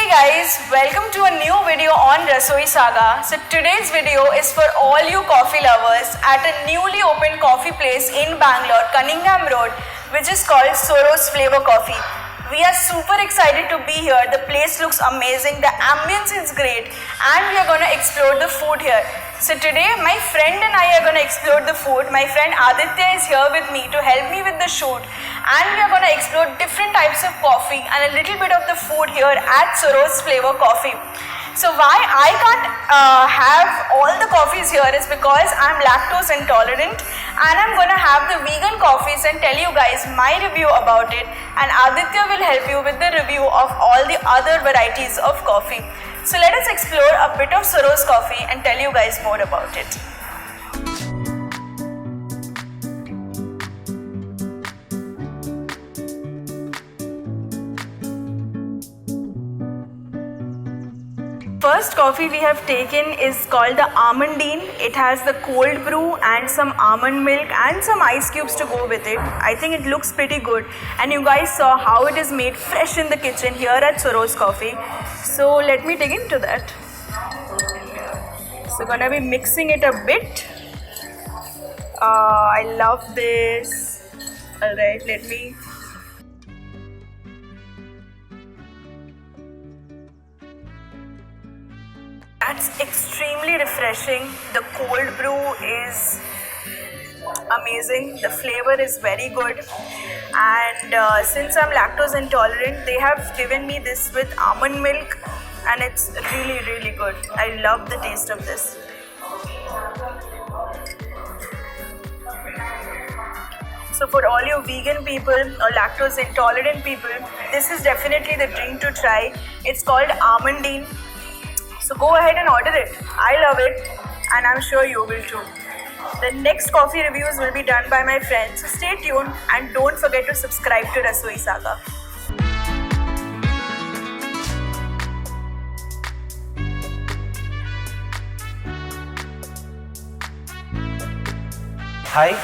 guys, welcome to a new video on Rasoi Saga. So today's video is for all you coffee lovers at a newly opened coffee place in Bangalore, Cunningham Road, which is called Soros Flavor Coffee. We are super excited to be here. The place looks amazing, the ambience is great, and we are going to explore the food here. So today my friend and I are going to explore the food. My friend Aditya is here with me to help me with the shoot, and we are going to explore different types of coffee and a little bit of the food here at Soros Flavor Coffee. So why I can't have all the coffees here is because I'm lactose intolerant, and I'm going to have the vegan coffees and tell you guys my review about it, and Aditya will help you with the review of all the other varieties of coffee. So let us explore a bit of Soros coffee and tell you guys more about it. First coffee we have taken is called the Almondine. It has the cold brew and some almond milk and some ice cubes to go with it. I think it looks pretty good, and you guys saw how it is made fresh in the kitchen here at Soros Coffee. So let me dig into that. So gonna be mixing it a bit. I love this. Alright, let me. That's extremely refreshing. The cold brew is amazing. The flavor is very good, and since I'm lactose intolerant, they have given me this with almond milk, and it's really good. I love the taste of this. So for all you vegan people or lactose intolerant people, this is definitely the drink to try. It's called Almondine. So go ahead and order it. I love it, and I'm sure you will too. The next coffee reviews will be done by my friends. So stay tuned and don't forget to subscribe to Rasoi Saga. Hi,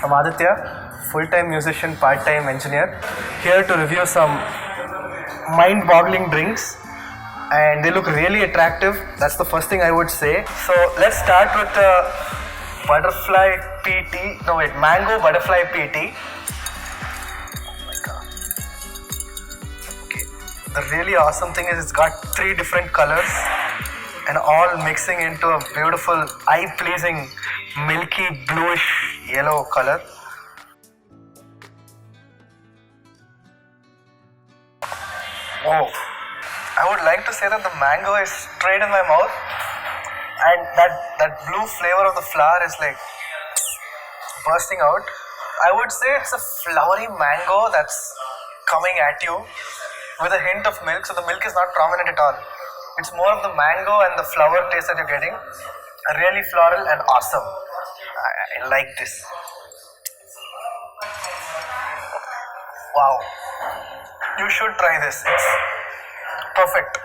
I'm Aditya, full-time musician, part-time engineer, here to review some mind-boggling drinks, and they look really attractive. That's the first thing I would say. So let's start with the butterfly PT. No wait, mango butterfly PT. Oh my god. Okay. The really awesome thing is it's got 3 different colors and all mixing into a beautiful, eye-pleasing, milky, bluish yellow color. Oh. I would like to say that the mango is straight in my mouth, and that blue flavor of the flower is like bursting out. I would say it's a flowery mango that's coming at you with a hint of milk, so the milk is not prominent at all. It's more of the mango and the flower taste that you're getting. Really floral and awesome. I like this. Wow. You should try this. It's perfect.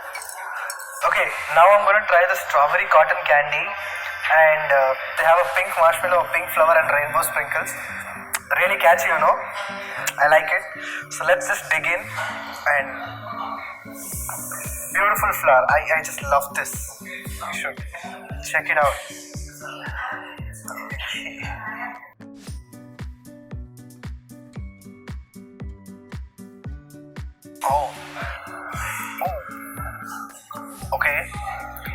Okay, now I'm going to try the strawberry cotton candy, and they have a pink marshmallow, a pink flower, and rainbow sprinkles. Really catchy, you know. I like it. So let's just dig in, and beautiful flower. I just love this. You should check it out. Oh. Okay,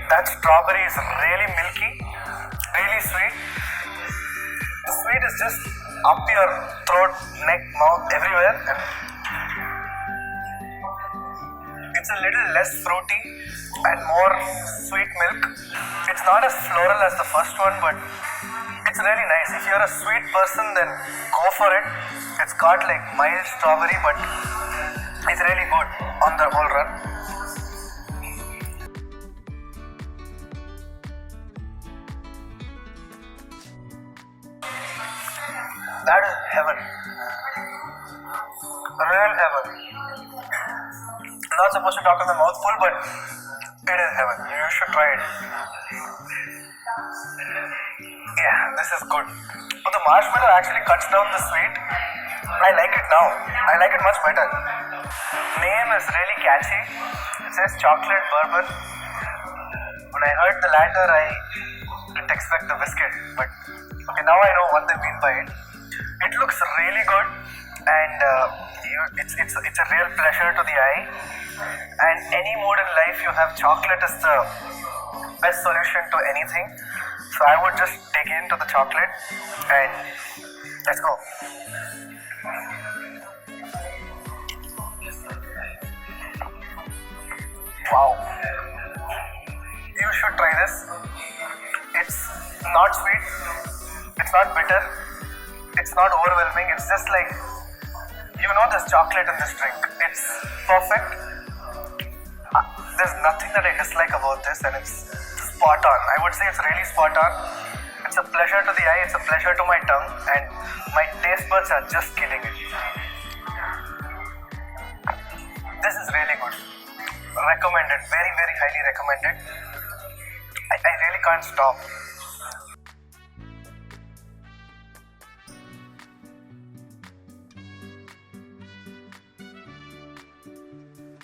that strawberry is really milky, really sweet. The sweet is just up your throat, neck, mouth, everywhere. It's a little less fruity and more sweet milk. It's not as floral as the first one, but it's really nice. If you're a sweet person, then go for it. It's got like mild strawberry, but it's really good on the whole run. That is heaven. Real heaven. I'm not supposed to talk with my mouth full, but it is heaven. You should try it. Yeah, this is good. But the marshmallow actually cuts down the sweet. I like it now. I like it much better. Name is really catchy. It says chocolate bourbon. When I heard the latter, I didn't expect the biscuit, but okay, now I know what they mean by it. It looks really good, and it's a real pleasure to the eye. And any mood in life, you have chocolate is the best solution to anything. So I would just dig into the chocolate and let's go. Wow. You should try this. It's not sweet, it's not bitter, it's not overwhelming, it's just like, there's chocolate in this drink. It's perfect. There's nothing that I dislike about this, and it's spot on. I would say it's really spot on. It's a pleasure to the eye, it's a pleasure to my tongue, and my taste buds are just killing it. This is really good. Recommended, very, very highly recommended. I really can't stop.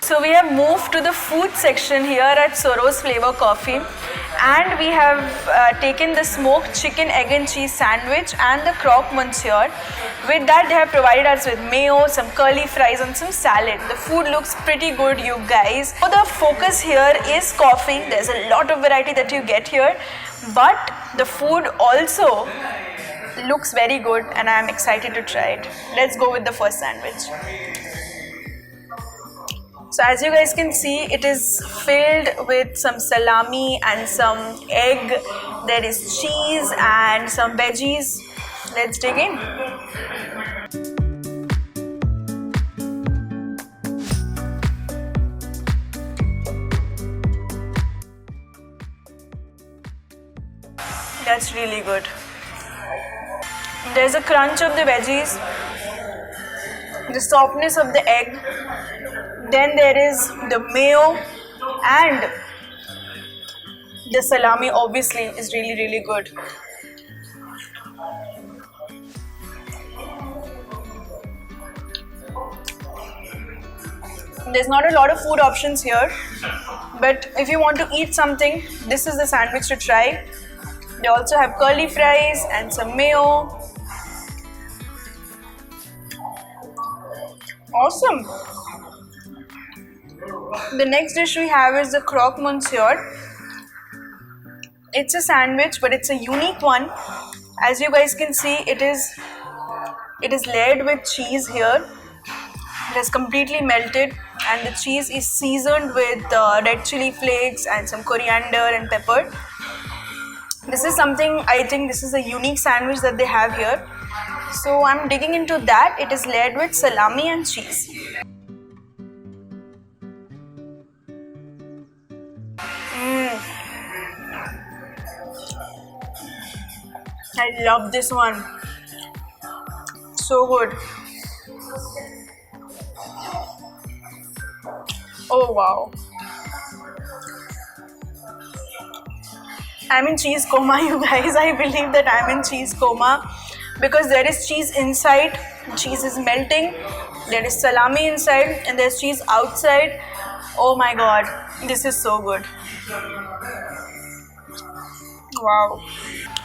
So we have moved to the food section here at Soro's Flavor Coffee, and we have taken the smoked chicken, egg and cheese sandwich and the croque monsieur. With that, they have provided us with mayo, some curly fries and some salad. The food looks pretty good, you guys. So the focus here is coffee. There's a lot of variety that you get here, but the food also looks very good and I am excited to try it. Let's go with the first sandwich. So as you guys can see, it is filled with some salami and some egg. There is cheese and some veggies. Let's dig in. That's really good. There's a crunch of the veggies, the softness of the egg. Then there is the mayo and the salami obviously is really, really good. There's not a lot of food options here, but if you want to eat something, this is the sandwich to try. They also have curly fries and some mayo. Awesome. The next dish we have is the croque monsieur. It's a sandwich, but it's a unique one. As you guys can see, it is layered with cheese here. It is completely melted, and the cheese is seasoned with red chili flakes and some coriander and pepper. This is something, I think this is a unique sandwich that they have here. So I'm digging into that. It is layered with salami and cheese. I love this one. So good. Oh wow. I'm in cheese coma, you guys. I believe that I'm in cheese coma because there is cheese inside, cheese is melting, there is salami inside, and there's cheese outside. Oh my god, this is so good. Wow.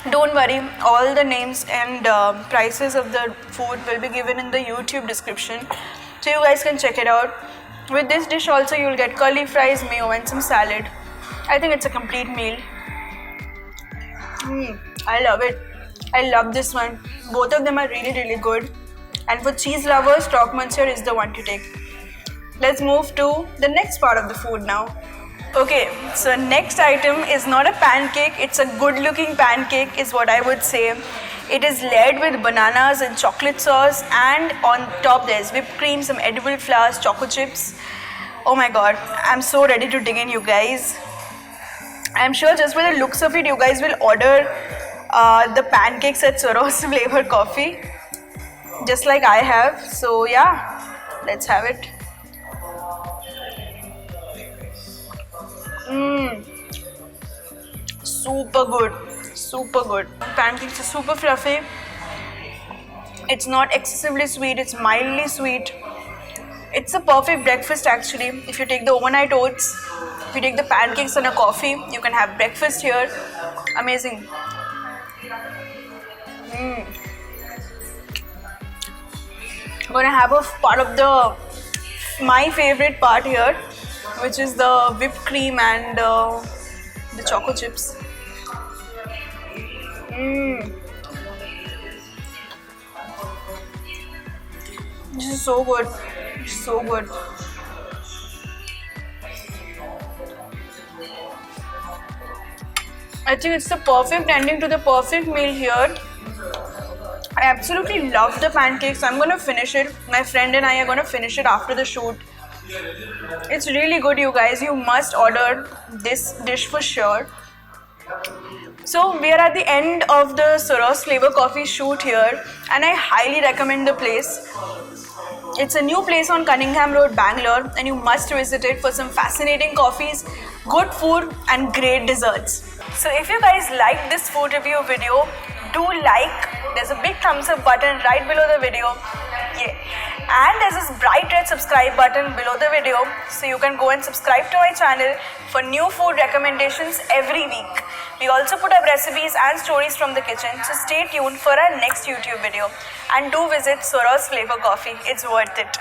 Don't worry, all the names and prices of the food will be given in the YouTube description, so you guys can check it out. With this dish also you'll get curly fries, mayo and some salad. I think it's a complete meal. I love it. I love this one. Both of them are really, really good. And for cheese lovers, croque monsieur is the one to take. Let's move to the next part of the food now. Okay, so next item is not a pancake, it's a good looking pancake is what I would say. It is layered with bananas and chocolate sauce, and on top there's whipped cream, some edible flowers, choco chips. Oh my god, I'm so ready to dig in, you guys. I'm sure just by the looks of it, you guys will order the pancakes at Soro's Flavor Coffee, just like I have. So yeah, let's have it. Super good, super good. Pancakes are super fluffy. It's not excessively sweet, it's mildly sweet. It's a perfect breakfast actually. If you take the overnight oats, if you take the pancakes and a coffee, you can have breakfast here. Amazing. I'm gonna have a part of my favorite part here, which is the whipped cream and the choco chips. This is so good. So good. I think it's the perfect ending to the perfect meal here. I absolutely love the pancakes. I'm gonna finish it. My friend and I are gonna finish it after the shoot. It's really good, you guys. You must order this dish for sure. So we are at the end of the Soros Flavor Coffee shoot here, and I highly recommend the place. It's a new place on Cunningham Road, Bangalore, and you must visit it for some fascinating coffees, good food, and great desserts. So if you guys like this food review video, do like. There's a big thumbs up button right below the video. Yeah. And there's this bright red subscribe button below the video, so you can go and subscribe to my channel for new food recommendations every week. We also put up recipes and stories from the kitchen, so stay tuned for our next YouTube video. And do visit Soros Flavor Coffee. It's worth it.